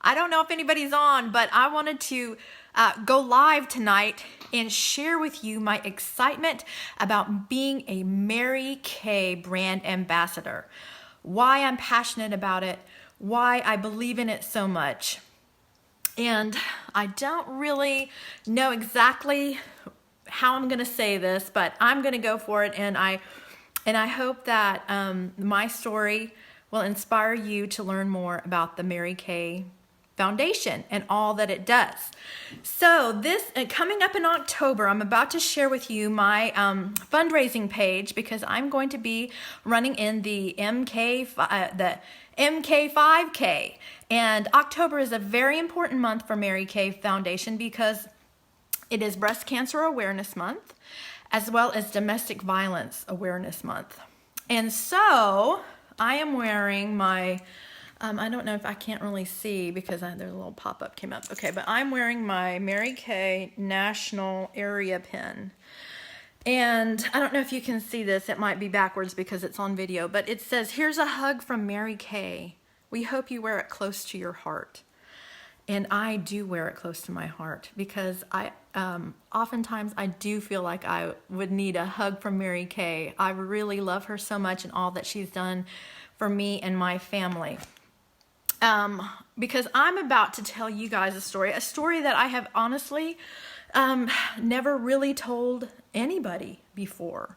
I don't know if anybody's on, but I wanted to go live tonight and share with you my excitement about being a Mary Kay brand ambassador. Why I'm passionate about it, why I believe in it so much. And I don't really know exactly how I'm going to say this, but I'm going to go for it. And I hope that my story will inspire you to learn more about the Mary Kay Foundation and all that it does. So this coming up in October, I'm about to share with you my fundraising page, because I'm going to be running in the MK5K, and October is a very important month for Mary Kay Foundation because it is Breast Cancer Awareness Month, as well as Domestic Violence Awareness Month. And so I am wearing my, I don't know if I can't really see because there's a little pop-up came up. Okay, but I'm wearing my Mary Kay National Area pin. And I don't know if you can see this. It might be backwards because it's on video, but it says, "Here's a hug from Mary Kay. We hope you wear it close to your heart." And I do wear it close to my heart because oftentimes I do feel like I would need a hug from Mary Kay. I really love her so much and all that she's done for me and my family. Because I'm about to tell you guys a story that I have honestly never really told anybody before.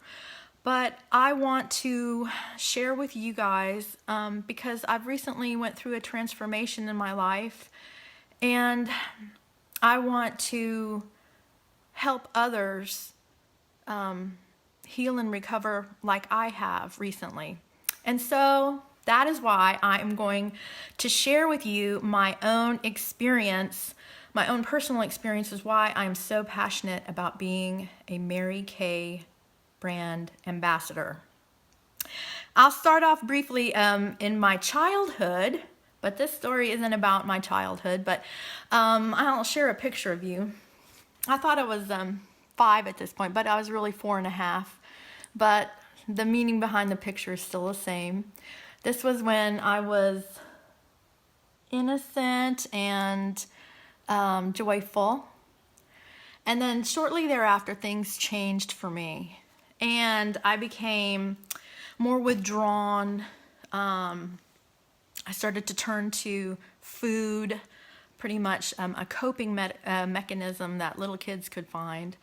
But I want to share with you guys because I've recently went through a transformation in my life, and I want to help others heal and recover like I have recently. And so that is why I am going to share with you my own experience, my own personal experience, is why I'm so passionate about being a Mary Kay brand ambassador. I'll start off briefly in my childhood, but this story isn't about my childhood, but I'll share a picture of you. I thought I was 5 at this point, but I was really 4.5. But the meaning behind the picture is still the same. This was when I was innocent and joyful. And then shortly thereafter, things changed for me. And I became more withdrawn. I started to turn to food, pretty much a coping mechanism that little kids could find.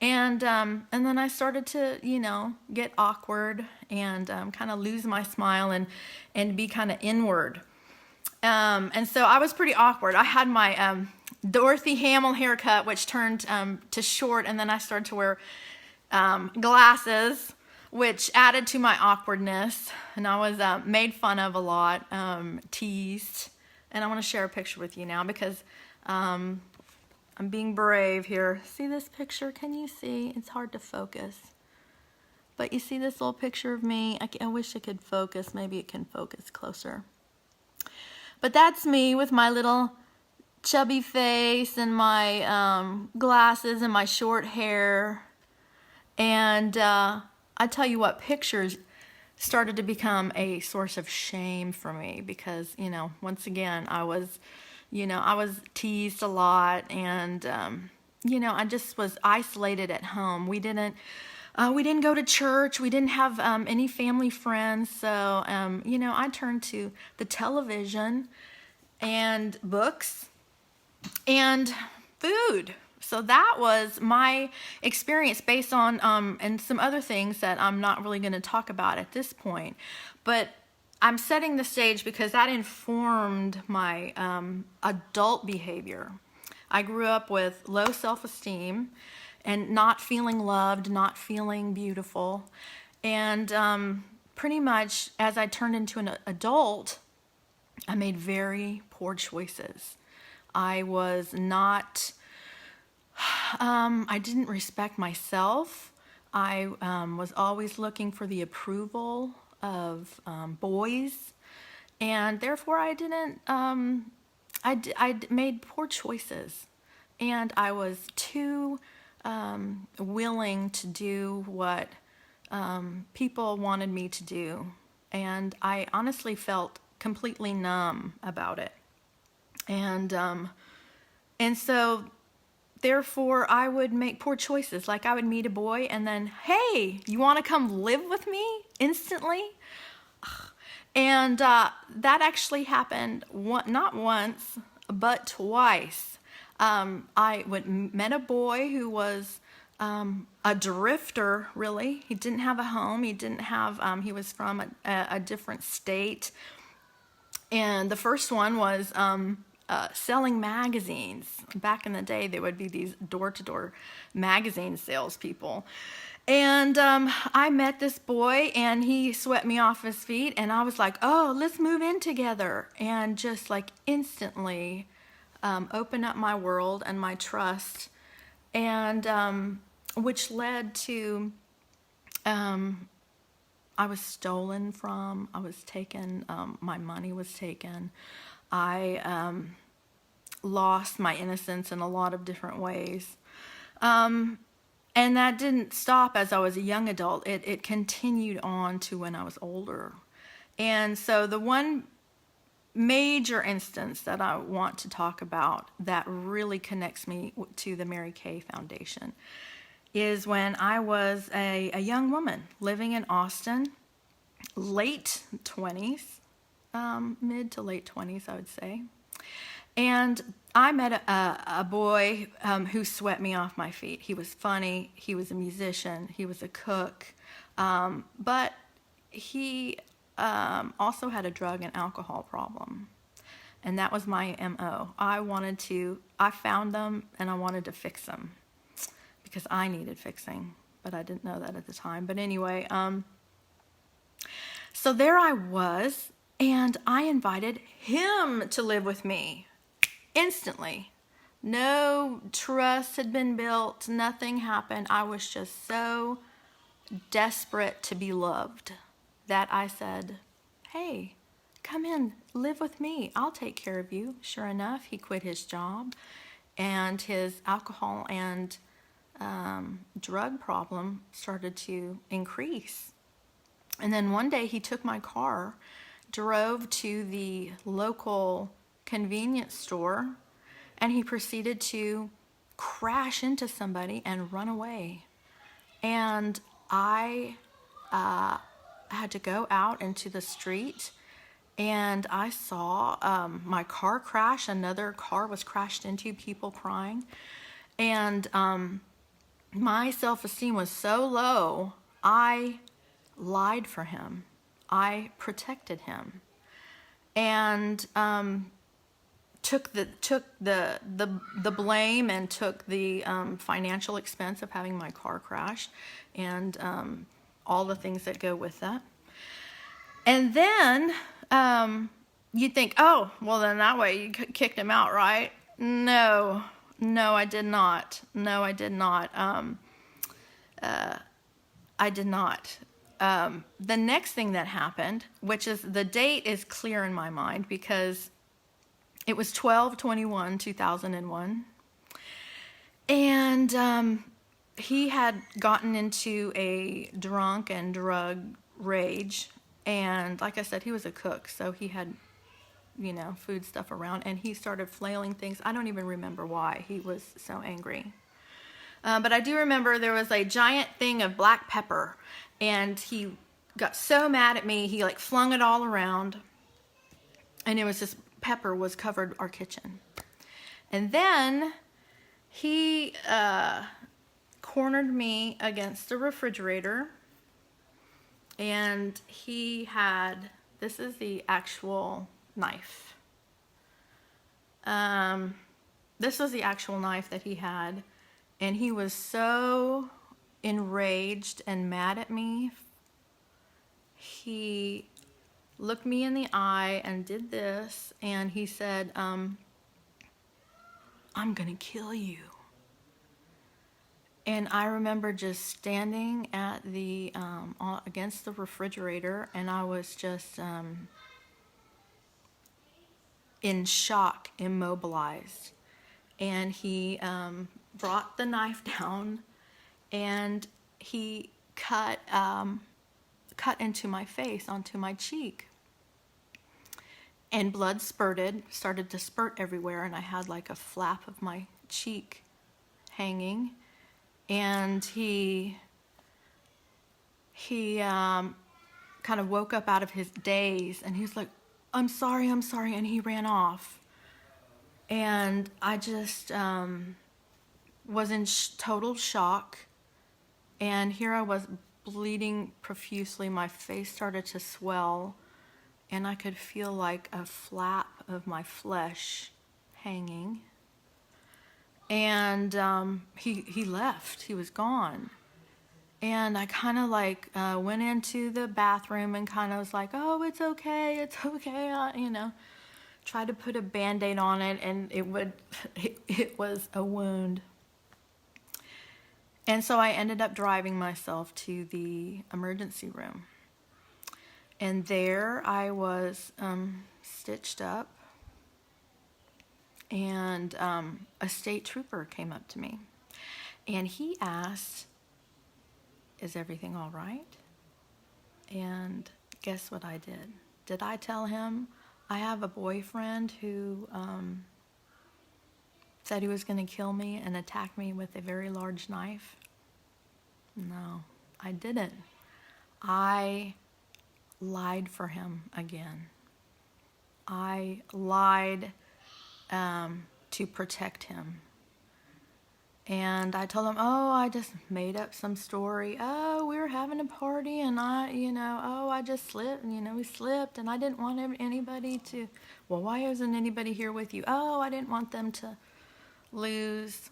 And then I started to, get awkward and kind of lose my smile and be kind of inward. And so I was pretty awkward. I had my Dorothy Hamill haircut, which turned to short, and then I started to wear glasses, which added to my awkwardness. And I was made fun of a lot, teased. And I want to share a picture with you now because I'm being brave here. See this picture? Can you see? It's hard to focus. But you see this little picture of me? I wish it could focus. Maybe it can focus closer. But that's me with my little chubby face and my glasses and my short hair. And I tell you what, pictures started to become a source of shame for me because, once again, I was teased a lot, and, I just was isolated at home. We didn't go to church. We didn't have any family friends. So, I turned to the television and books and food. So that was my experience based on, and some other things that I'm not really going to talk about at this point. But I'm setting the stage because that informed my adult behavior. I grew up with low self-esteem and not feeling loved, not feeling beautiful. And pretty much as I turned into an adult, I made very poor choices. I was not... I didn't respect myself. I was always looking for the approval of boys, and therefore I didn't. I made poor choices, and I was too willing to do what people wanted me to do, and I honestly felt completely numb about it. And so therefore I would make poor choices. Like I would meet a boy and then, hey, you want to come live with me instantly? And that actually happened not once, but twice. I met a boy who was a drifter, really. He didn't have a home. He was from a different state. And the first one was selling magazines. Back in the day, there would be these door-to-door magazine salespeople. And I met this boy, and he swept me off his feet, and I was like, oh, let's move in together. And just like instantly open up my world and my trust, and which led to I was stolen from, I was taken, my money was taken. I lost my innocence in a lot of different ways. And that didn't stop as I was a young adult. It continued on to when I was older. And so the one major instance that I want to talk about that really connects me to the Mary Kay Foundation is when I was a young woman living in Austin, late 20s, mid to late 20s, I would say. And I met a boy who swept me off my feet. He was funny, he was a musician, he was a cook, but he also had a drug and alcohol problem. And that was my MO. I found them and I wanted to fix them because I needed fixing, but I didn't know that at the time. But anyway, so there I was, and I invited him to live with me instantly. No trust had been built, nothing happened. I was just so desperate to be loved that I said, hey, come in, live with me. I'll take care of you. Sure enough, he quit his job, and his alcohol and drug problem started to increase. And then one day he took my car, drove to the local convenience store, and he proceeded to crash into somebody and run away. And I had to go out into the street, and I saw my car crash. Another car was crashed into, people crying. And my self-esteem was so low, I lied for him. I protected him, and took the blame and took the financial expense of having my car crashed, and all the things that go with that. And then you'd think, oh, well then that way you kicked him out, right? No, I did not. No, I did not. I did not. The next thing that happened, which is, the date is clear in my mind because it was 12/21/2001, and he had gotten into a drunk and drug rage, and like I said, he was a cook, so he had, food stuff around, and he started flailing things. I don't even remember why he was so angry. But I do remember there was a giant thing of black pepper, and he got so mad at me, he flung it all around, and it was just, pepper was covered our kitchen. And then he cornered me against the refrigerator, and he had, this is the actual knife. This was the actual knife that he had. And he was so enraged and mad at me. He looked me in the eye and did this, and he said, I'm gonna kill you. And I remember just standing at the against the refrigerator, and I was just in shock, immobilized. And he brought the knife down, and he cut into my face, onto my cheek. and blood started to spurt everywhere, and I had like a flap of my cheek hanging. And he kind of woke up out of his daze, and he was like, I'm sorry, and he ran off. And I just was in total shock, and here I was bleeding profusely. My face started to swell, and I could feel like a flap of my flesh hanging. And he left. He was gone. And I kind of like went into the bathroom and kind of was like, oh, it's okay, tried to put a Band-Aid on it, and it was a wound. And so I ended up driving myself to the emergency room. And there I was stitched up, and a state trooper came up to me, and he asked, is everything all right? And guess what I did? Did I tell him I have a boyfriend who said he was going to kill me and attack me with a very large knife? No, I didn't. I lied for him again. I lied to protect him. And I told him, oh, I just made up some story. Oh, we were having a party, and I just slipped, we slipped, and I didn't want anybody to, well, why isn't anybody here with you? Oh, I didn't want them to lose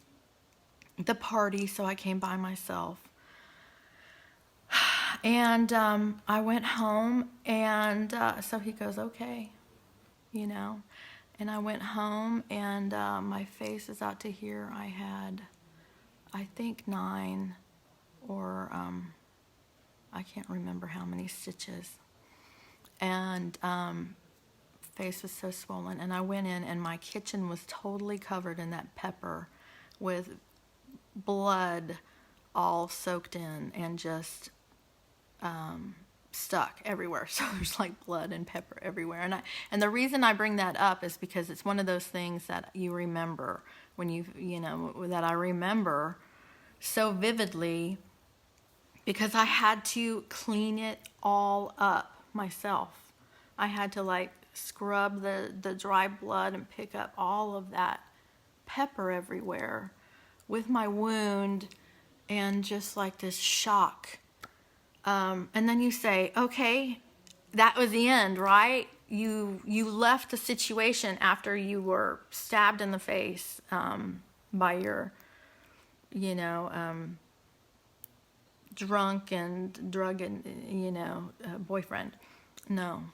the party, so I came by myself. And I went home, and so he goes, okay, And I went home, and my face is out to here. I had, I think 9 or I can't remember how many stitches. And face was so swollen. And I went in, and my kitchen was totally covered in that pepper with blood all soaked in and just stuck everywhere. So there's like blood and pepper everywhere. And the reason I bring that up is because it's one of those things that you remember when that I remember so vividly, because I had to clean it all up myself. I had to like scrub the dry blood and pick up all of that pepper everywhere with my wound, and just like this shock. And then you say, okay, that was the end, right? You left the situation after you were stabbed in the face by your, drunk and drug and, boyfriend. No.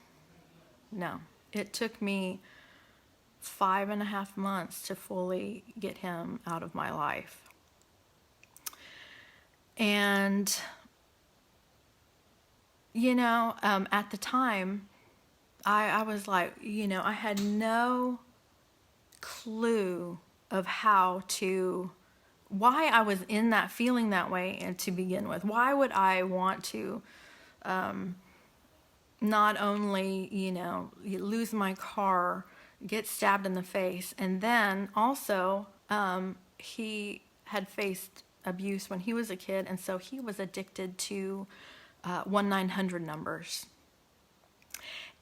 It took me 5.5 months to fully get him out of my life. And at the time, I was like, I had no clue of why I was in that, feeling that way, and to begin with. Why would I want to not only, lose my car, get stabbed in the face, and then also he had faced abuse when he was a kid, and so he was addicted to 1-900 numbers.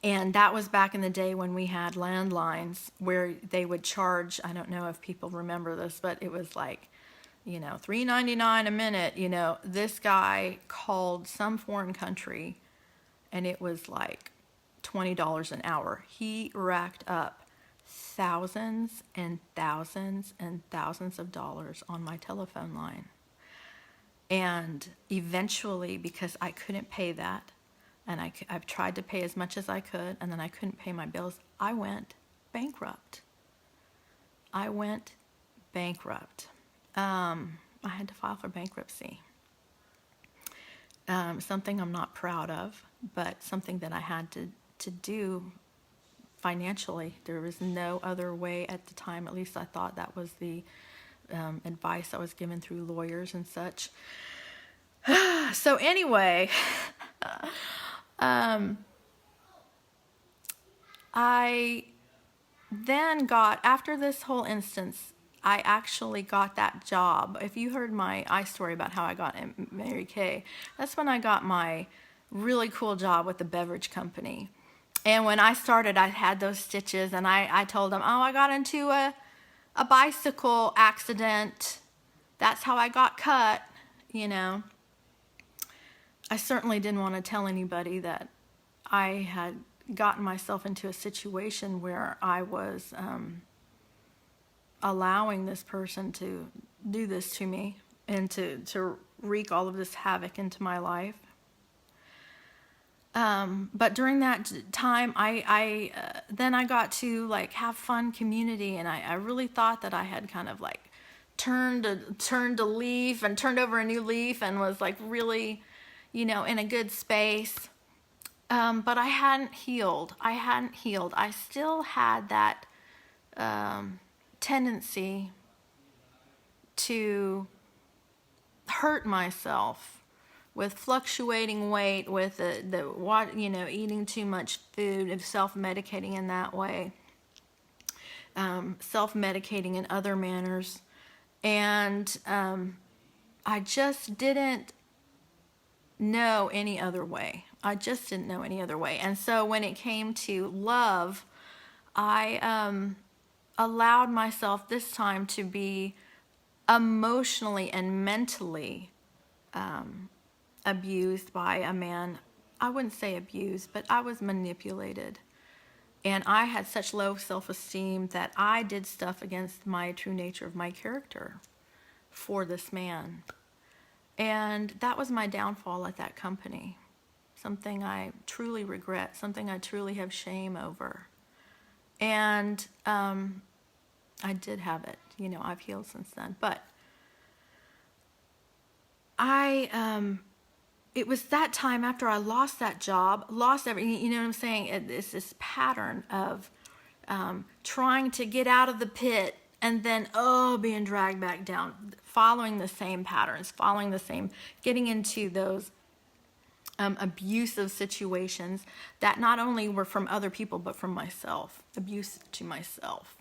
And that was back in the day when we had landlines where they would charge, I don't know if people remember this, but it was like, $3.99 a minute. This guy called some foreign country, and it was like $20 an hour. He racked up thousands and thousands and thousands of dollars on my telephone line. And eventually, because I couldn't pay that, and I've tried to pay as much as I could, and then I couldn't pay my bills, I went bankrupt. I had to file for bankruptcy. Something I'm not proud of, but something that I had to do financially. There was no other way at the time. At least I thought that was the advice I was given through lawyers and such. So anyway, I then got, after this whole instance, I actually got that job. If you heard my story about how I got Mary Kay, that's when I got my really cool job with the beverage company. And when I started, I had those stitches, and I told them, oh, I got into a bicycle accident. That's how I got cut, you know. I certainly didn't want to tell anybody that I had gotten myself into a situation where I was allowing this person to do this to me and to wreak all of this havoc into my life. But during that time, then I got to like have fun community, and I really thought that I had kind of like turned a leaf and turned over a new leaf and was like really, in a good space. But I hadn't healed. I still had that tendency to hurt myself with fluctuating weight, with eating too much food, and self-medicating in that way, self-medicating in other manners, and I just didn't know any other way. And so when it came to love, I allowed myself this time to be emotionally and mentally abused by a man. I wouldn't say abused, but I was manipulated. And I had such low self-esteem that I did stuff against my true nature of my character for this man. And that was my downfall at that company. Something I truly regret, something I truly have shame over. And I did have it. I've healed since then. But it was that time after I lost that job, lost everything, you know what I'm saying? It's this pattern of trying to get out of the pit and then, being dragged back down, following the same patterns, getting into those abusive situations that not only were from other people, but from myself, abuse to myself.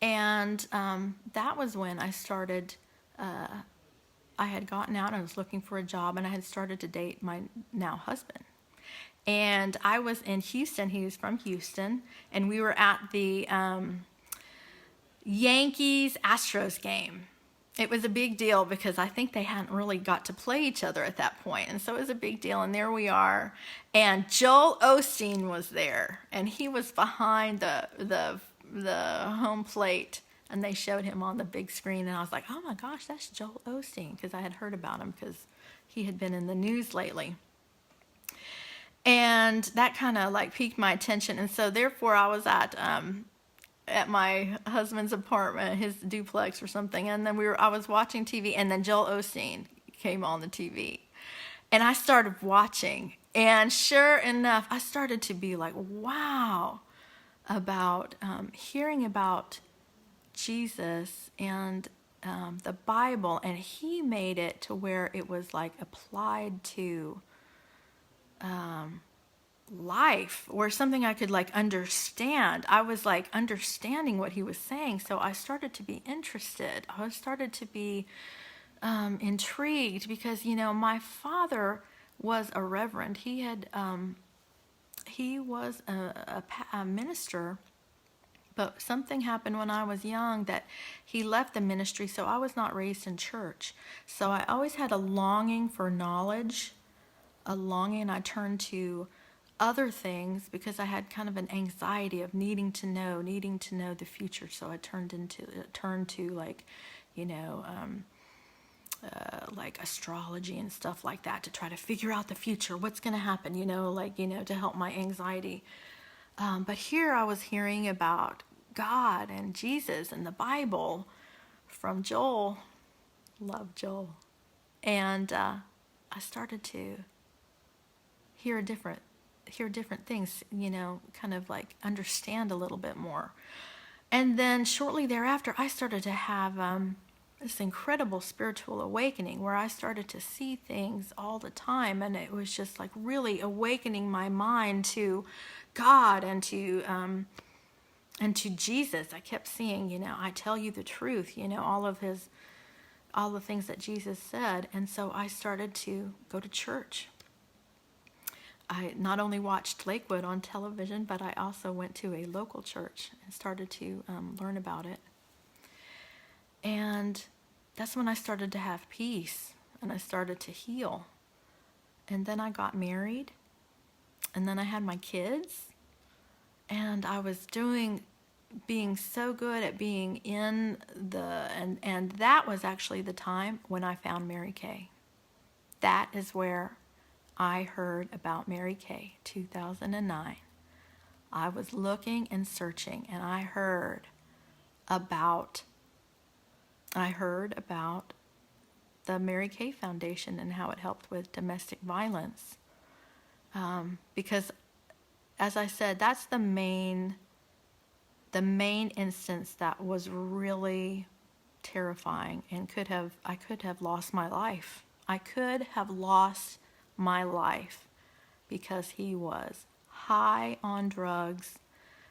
And that was when I started, I had gotten out and I was looking for a job, and I had started to date my now husband. And I was in Houston. He was from Houston, and we were at the Yankees-Astros game. It was a big deal because I think they hadn't really got to play each other at that point. And so it was a big deal. And there we are. And Joel Osteen was there. And he was behind the home plate. And they showed him on the big screen. And I was like, oh my gosh, that's Joel Osteen. Because I had heard about him because he had been in the news lately. And that kind of like piqued my attention. And so therefore I was at my husband's apartment, his duplex or something, and then I was watching TV, and then Joel Osteen came on the TV, and I started watching, and sure enough, I started to be like, wow, about hearing about Jesus and the Bible, and he made it to where it was like applied to life, or something I could like understand. I was like understanding what he was saying, so I started to be interested. I started to be intrigued because my father was a reverend. He was a minister, but something happened when I was young that he left the ministry, so I was not raised in church. So I always had a longing for knowledge, a longing. I turned to other things because I had kind of an anxiety of needing to know the future. So I turned to like, like astrology and stuff like that to try to figure out the future, what's going to happen, to help my anxiety. But here I was hearing about God and Jesus and the Bible from Joel. Love Joel. And I started to hear different things, kind of like understand a little bit more. And then shortly thereafter, I started to have this incredible spiritual awakening where I started to see things all the time, and it was just like really awakening my mind to God and to Jesus. I kept seeing, I tell you the truth, all the things that Jesus said. And so I started to go to church. I not only watched Lakewood on television, but I also went to a local church and started to learn about it. And that's when I started to have peace and I started to heal. And then I got married, and then I had my kids, and I was being so good at being in and that was actually the time when I found Mary Kay. That is where I heard about Mary Kay, 2009. I was looking and searching, and I heard about the Mary Kay Foundation and how it helped with domestic violence. Because, as I said, that's the main instance that was really terrifying and I could have lost my life. I could have lost my life because he was high on drugs,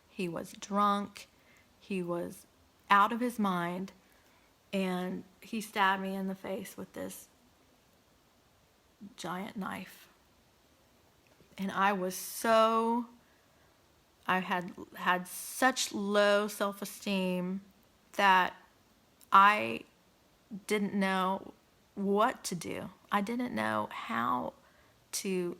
he was drunk, he was out of his mind, and he stabbed me in the face with this giant knife. And I had such low self-esteem that I didn't know what to do. I didn't know how to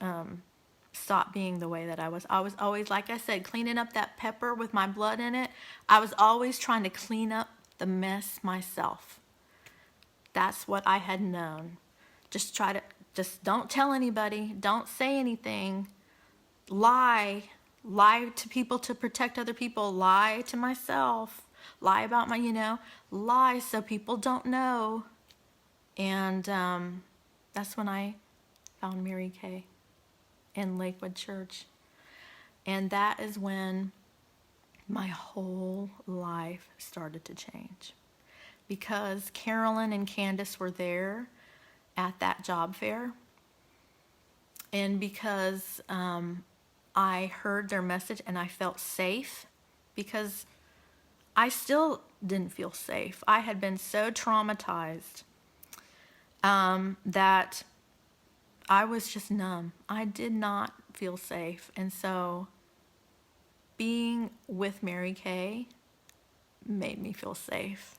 stop being the way that I was. I was always, like I said, cleaning up that pepper with my blood in it. I was always trying to clean up the mess myself. That's what I had known. Just don't tell anybody. Don't say anything. Lie to people to protect other people. Lie to myself. Lie about lie so people don't know. And that's when I found Mary Kay in Lakewood Church. And that is when my whole life started to change. Because Carolyn and Candace were there at that job fair. And because I heard their message and I felt safe, because I still didn't feel safe. I had been so traumatized that I was just numb. I did not feel safe. And so being with Mary Kay made me feel safe.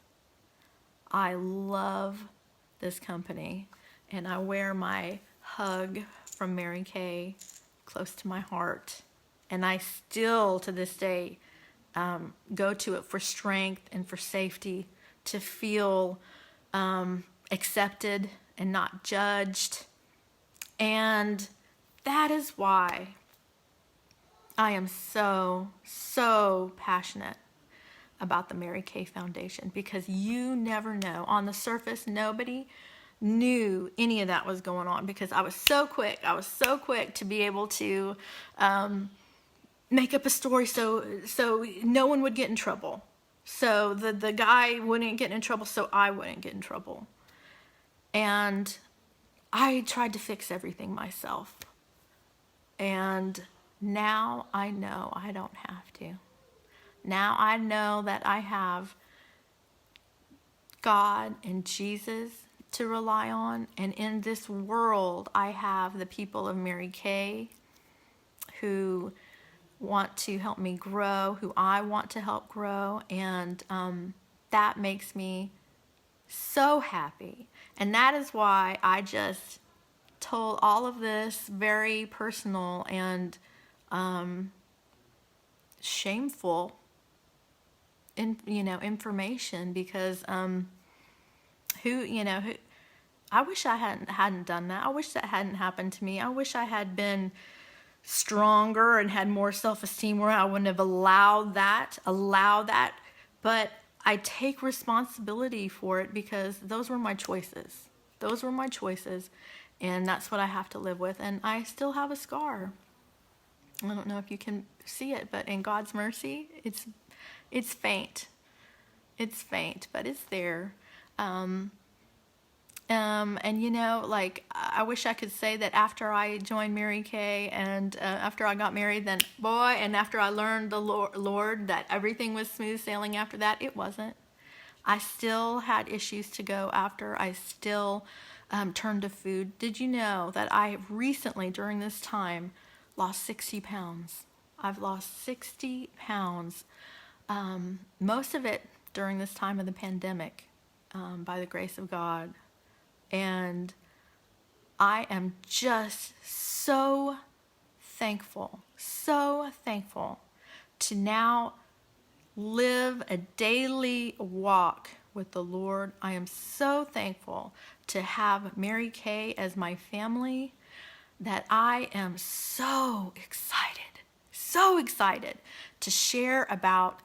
I love this company, and I wear my hug from Mary Kay close to my heart. And I still, to this day, go to it for strength and for safety, to feel accepted and not judged. And that is why I am so, so passionate about the Mary Kay Foundation, because you never know. On the surface, nobody knew any of that was going on, because I was so quick to be able to make up a story so no one would get in trouble. So the guy wouldn't get in trouble, so I wouldn't get in trouble. And I tried to fix everything myself. And now I know I don't have to. Now I know that I have God and Jesus to rely on. And in this world, I have the people of Mary Kay who want to help me grow, who I want to help grow. And that makes me so happy. And that is why I just told all of this very personal and shameful information, because I wish I hadn't done that. I wish that hadn't happened to me. I wish I had been stronger and had more self-esteem where I wouldn't have allowed that. But I take responsibility for it, because those were my choices. And that's what I have to live with. And I still have a scar. I don't know if you can see it, but in God's mercy, it's faint. It's faint, but it's there. And you know, like, I wish I could say that after I joined Mary Kay and after I got married, then boy, and after I learned the Lord, that everything was smooth sailing after that. It wasn't. I still had issues to go after. I still turned to food. Did you know that I recently, during this time, lost 60 pounds? I've lost 60 pounds, most of it during this time of the pandemic, by the grace of God. And I am just so thankful to now live a daily walk with the Lord. I am so thankful to have Mary Kay as my family that I am so excited to share about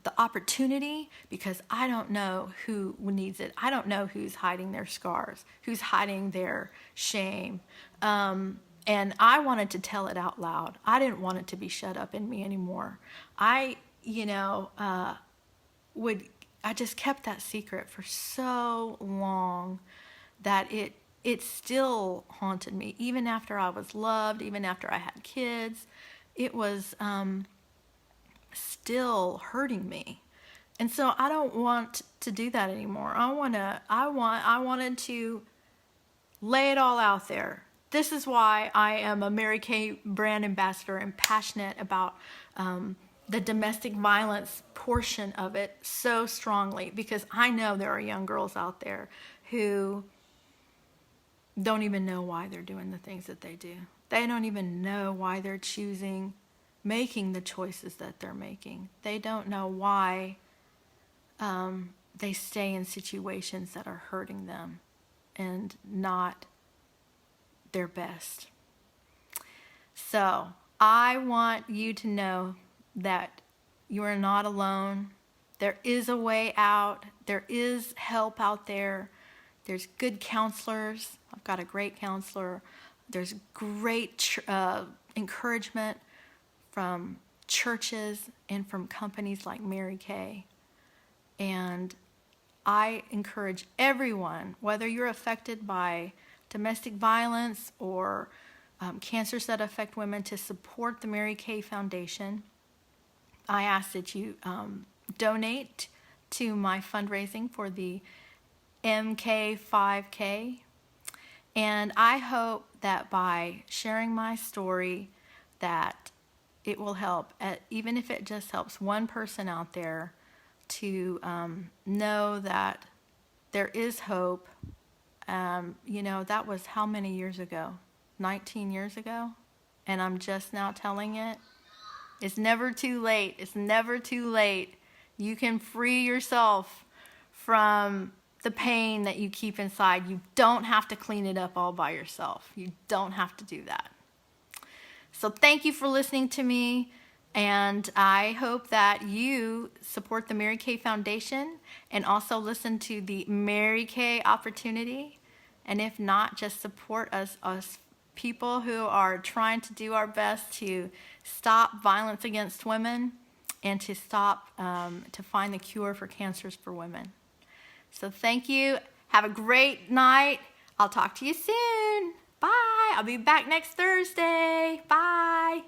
the opportunity, because I don't know who needs it. I don't know who's hiding their scars, who's hiding their shame. And I wanted to tell it out loud. I didn't want it to be shut up in me anymore. I just kept that secret for so long that it still haunted me. Even after I was loved, even after I had kids, it was still hurting me. And so I don't want to do that anymore. I wanted to lay it all out there. This is why I am a Mary Kay brand ambassador and passionate about the domestic violence portion of it so strongly, because I know there are young girls out there who don't even know why they're doing the things that they do. They don't even know why they're making the choices that they're making. They don't know why they stay in situations that are hurting them and not their best. So I want you to know that you are not alone. There is a way out. There is help out there. There's good counselors. I've got a great counselor. There's great encouragement from churches and from companies like Mary Kay. And I encourage everyone, whether you're affected by domestic violence or cancers that affect women, to support the Mary Kay Foundation. I ask that you donate to my fundraising for the MK5K. And I hope that by sharing my story, that it will help, even if it just helps one person out there to know that there is hope. That was how many years ago? 19 years ago? And I'm just now telling it. It's never too late. It's never too late. You can free yourself from the pain that you keep inside. You don't have to clean it up all by yourself. You don't have to do that. So thank you for listening to me, and I hope that you support the Mary Kay Foundation and also listen to the Mary Kay Opportunity. And if not, just support us people who are trying to do our best to stop violence against women and to to find the cure for cancers for women. So thank you. Have a great night. I'll talk to you soon. Bye. I'll be back next Thursday. Bye.